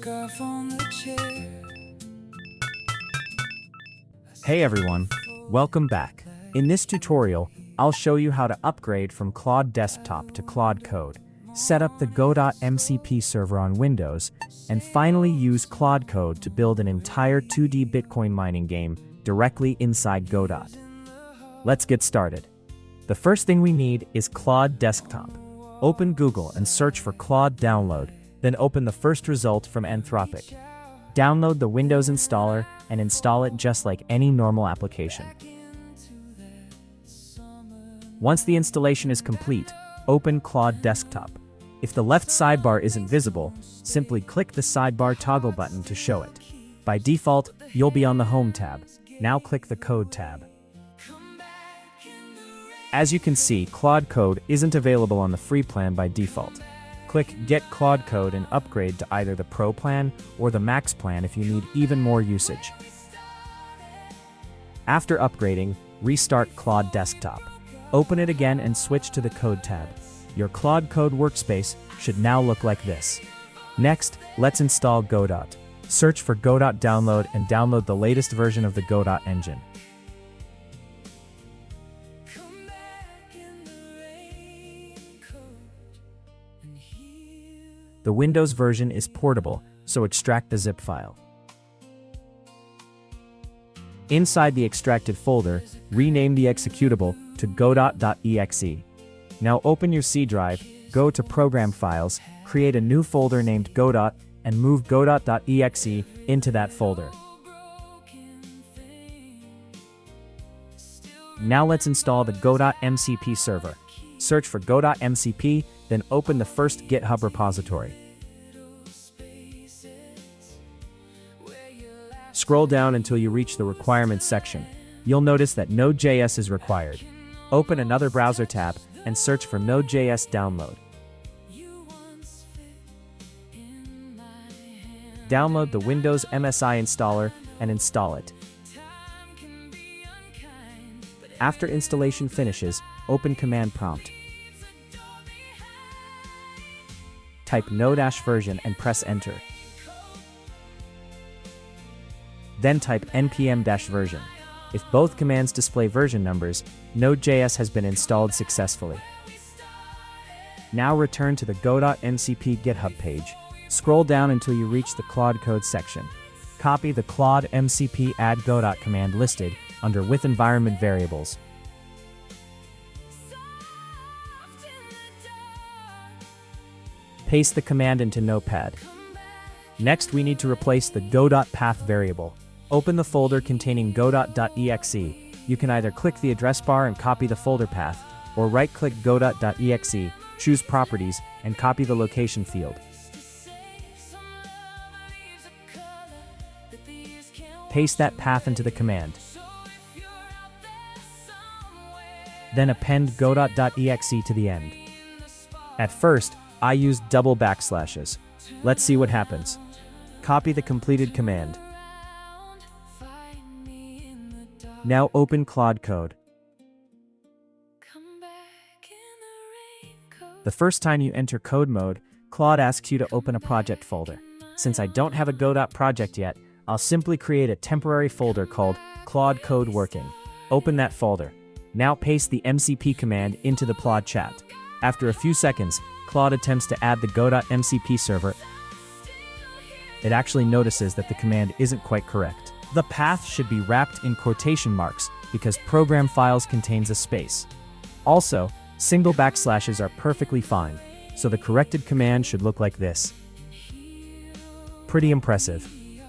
off on the chair. Hey everyone, welcome back. In this tutorial, I'll show you how to upgrade from Claude Desktop to Claude Code, set up the Godot MCP server on Windows, and finally use Claude Code to build an entire 2D Bitcoin mining game directly inside Godot. Let's get started. The first thing we need is Claude Desktop. Open Google and search for Claude Download, then open the first result from Anthropic. Download the Windows installer and install it just like any normal application. Once the installation is complete, open Claude Desktop. If the left sidebar isn't visible, simply click the sidebar toggle button to show it. By default, you'll be on the Home tab. Now click the Code tab. As you can see, Claude Code isn't available on the free plan by default. Click Get Claude Code and upgrade to either the Pro plan or the Max plan if you need even more usage. After upgrading, restart Claude Desktop. Open it again and switch to the Code tab. Your Claude Code workspace should now look like this. Next, let's install Godot. Search for Godot Download and download the latest version of the Godot engine. The Windows version is portable, so extract the zip file. Inside the extracted folder, rename the executable to godot.exe. Now open your C drive, go to Program Files, create a new folder named Godot, and move godot.exe into that folder. Now let's install the Godot MCP server. Search for Godot MCP, then open the first GitHub repository. Scroll down until you reach the requirements section. You'll notice that Node.js is required. Open another browser tab and search for Node.js download. Download the Windows MSI installer and install it. After installation finishes, open Command Prompt. Type no-version and press Enter. Then type npm-version. If both commands display version numbers, Node.js has been installed successfully. Now return to the Godot MCP GitHub page. Scroll down until you reach the Claude Code section. Copy the Claude MCP add Godot command listed under with environment variables. Paste the command into Notepad. Next, we need to replace the Godot path variable. Open the folder containing godot.exe. You can either click the address bar and copy the folder path, or right-click godot.exe, choose Properties, and copy the location field. Paste that path into the command. Then append godot.exe to the end. At first, I used double backslashes. Let's see what happens. Copy the completed command. Now open Claude Code. The first time you enter code mode, Claude asks you to open a project folder. Since I don't have a Godot project yet, I'll simply create a temporary folder called Claude Code Working. Open that folder. Now paste the MCP command into the Claude chat. After a few seconds, Claude attempts to add the Godot MCP server. It actually notices that the command isn't quite correct. The path should be wrapped in quotation marks because Program Files contains a space. Also, single backslashes are perfectly fine, so the corrected command should look like this. Pretty impressive.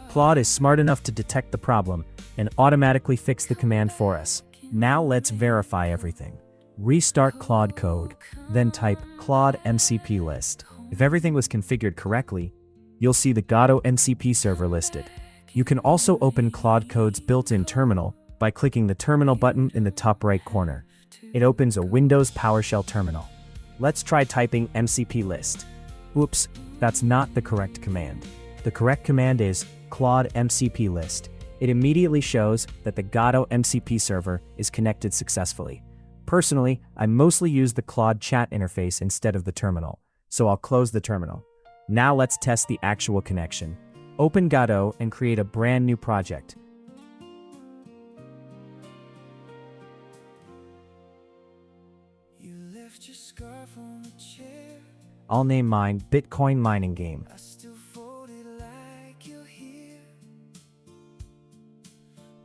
Claude is smart enough to detect the problem and automatically fix the command for us. Now let's verify everything. Restart Claude Code, then type Claude MCP list. If everything was configured correctly, you'll see the Godot MCP server listed. You can also open Claude Code's built-in terminal by clicking the terminal button in the top right corner. It opens a Windows PowerShell terminal. Let's try typing MCP list. Oops, that's not the correct command. The correct command is Claude MCP list. It immediately shows that the Godot MCP server is connected successfully. Personally, I mostly use the Claude chat interface instead of the terminal, so I'll close the terminal. Now let's test the actual connection. Open Godot and create a brand new project. You left your scarf on the chair. I'll name mine Bitcoin Mining Game. I still fold it like you're here.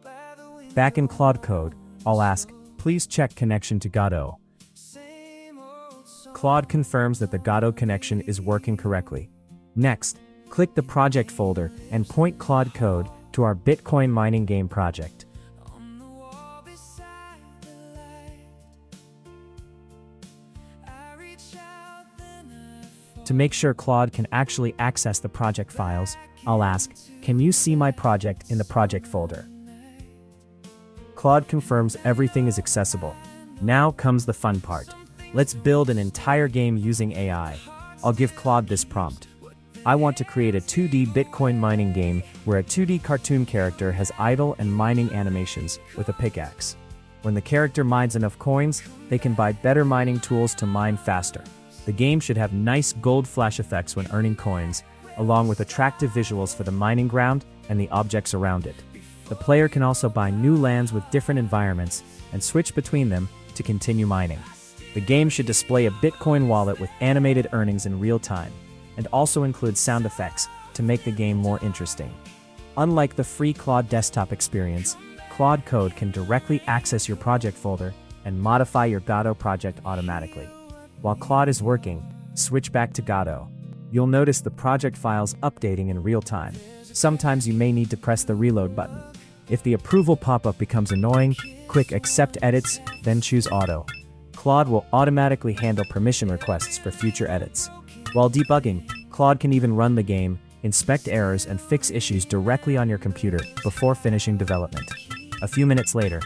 By the window, Back in Claude Code, I'll ask, please check connection to Godot. same old song. Claude confirms that the Godot connection is working correctly. Next, click the project folder and point Claude Code to our Bitcoin mining game project. On the wall beside the light. I reach out, then I fall. To make sure Claude can actually access the project files, I'll ask, can you see my project in the project folder? Claude confirms everything is accessible. Now comes the fun part. Let's build an entire game using AI. I'll give Claude this prompt. I want to create a 2D Bitcoin mining game where a 2D cartoon character has idle and mining animations with a pickaxe. When the character mines enough coins, they can buy better mining tools to mine faster. The game should have nice gold flash effects when earning coins, along with attractive visuals for the mining ground and the objects around it. The player can also buy new lands with different environments and switch between them to continue mining. The game should display a Bitcoin wallet with animated earnings in real time, and also include sound effects to make the game more interesting. Unlike the free Claude Desktop experience, Claude Code can directly access your project folder and modify your Godot project automatically. While Claude is working, switch back to Godot. You'll notice the project files updating in real time. Sometimes you may need to press the reload button. If the approval pop-up becomes annoying, click Accept Edits, then choose Auto. Claude will automatically handle permission requests for future edits. While debugging, Claude can even run the game, inspect errors, and fix issues directly on your computer before finishing development. A few minutes later,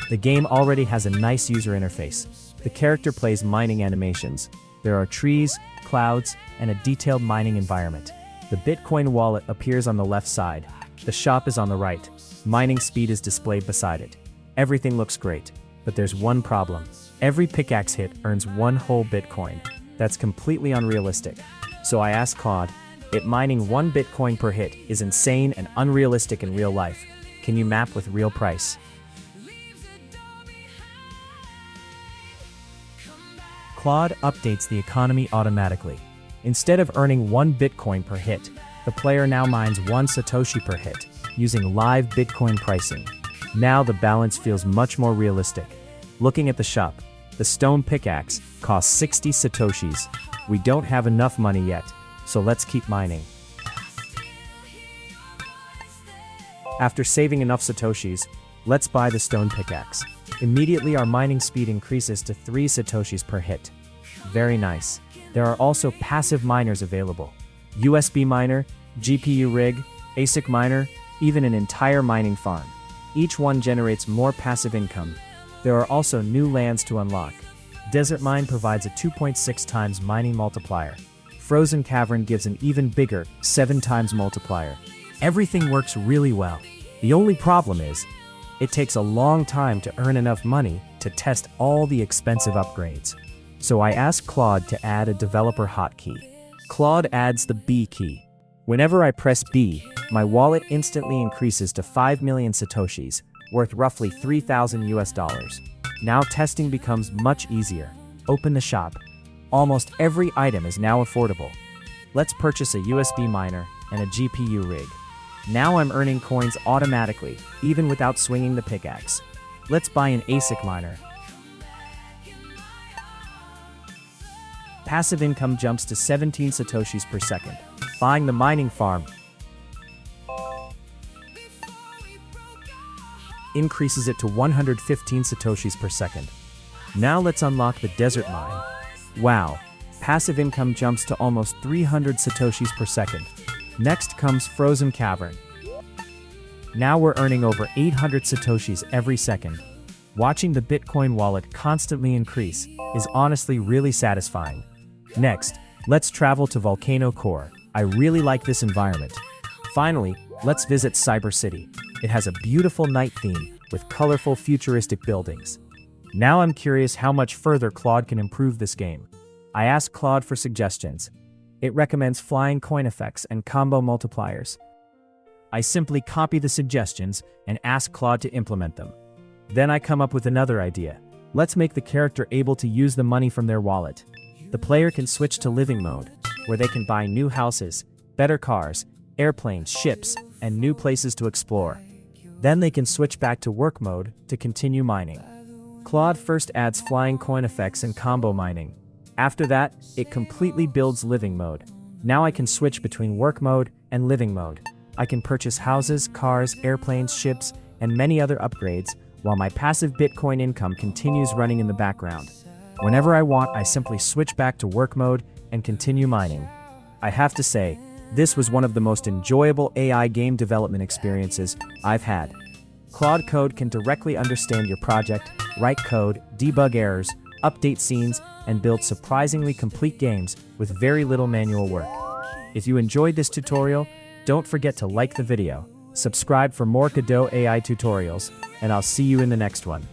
the game already has a nice user interface. The character plays mining animations. There are trees, clouds, and a detailed mining environment. The Bitcoin wallet appears on the left side. The shop is on the right. Mining speed is displayed beside it. Everything looks great, but there's one problem. Every pickaxe hit earns one whole Bitcoin. That's completely unrealistic. So I asked Claude, it mining 1 Bitcoin per hit is insane and unrealistic in real life. Can you map with real price? Claude updates the economy automatically. Instead of earning 1 Bitcoin per hit, the player now mines 1 Satoshi per hit, using live Bitcoin pricing. Now the balance feels much more realistic. Looking at the shop, the stone pickaxe costs 60 Satoshis. We don't have enough money yet, so let's keep mining. After saving enough Satoshis, let's buy the stone pickaxe. Immediately our mining speed increases to 3 Satoshis per hit. Very nice. There are also passive miners available. USB miner, GPU rig, ASIC miner, even an entire mining farm. Each one generates more passive income. There are also new lands to unlock. Desert Mine provides a 2.6 times mining multiplier. Frozen Cavern gives an even bigger 7 times multiplier. Everything works really well. The only problem is, it takes a long time to earn enough money to test all the expensive upgrades. So I asked Claude to add a developer hotkey. Claude adds the B key. Whenever I press B, my wallet instantly increases to 5 million Satoshis, worth roughly $3,000. Now testing becomes much easier. Open the shop. Almost every item is now affordable. Let's purchase a USB miner and a GPU rig. Now I'm earning coins automatically, even without swinging the pickaxe. Let's buy an ASIC miner. Passive income jumps to 17 Satoshis per second. Buying the mining farm increases it to 115 Satoshis per second. Now let's unlock the desert mine. Wow, passive income jumps to almost 300 Satoshis per second. Next comes Frozen Cavern. Now we're earning over 800 Satoshis every second. Watching the Bitcoin wallet constantly increase is honestly really satisfying. Next, let's travel to Volcano Core. I really like this environment. Finally, let's visit Cyber City. It has a beautiful night theme with colorful futuristic buildings. Now I'm curious how much further Claude can improve this game. I asked Claude for suggestions. It recommends flying coin effects and combo multipliers. I simply copy the suggestions and ask Claude to implement them. Then I come up with another idea. Let's make the character able to use the money from their wallet. The player can switch to living mode, where they can buy new houses, better cars, airplanes, ships, and new places to explore. Then they can switch back to work mode to continue mining. Claude first adds flying coin effects and combo mining. After that, it completely builds living mode. Now I can switch between work mode and living mode. I can purchase houses, cars, airplanes, ships, and many other upgrades, while my passive Bitcoin income continues running in the background. Whenever I want, I simply switch back to work mode and continue mining. I have to say, this was one of the most enjoyable AI game development experiences I've had. Claude Code can directly understand your project, write code, debug errors, update scenes, and build surprisingly complete games with very little manual work. If you enjoyed this tutorial, don't forget to like the video, subscribe for more Godot AI tutorials, and I'll see you in the next one.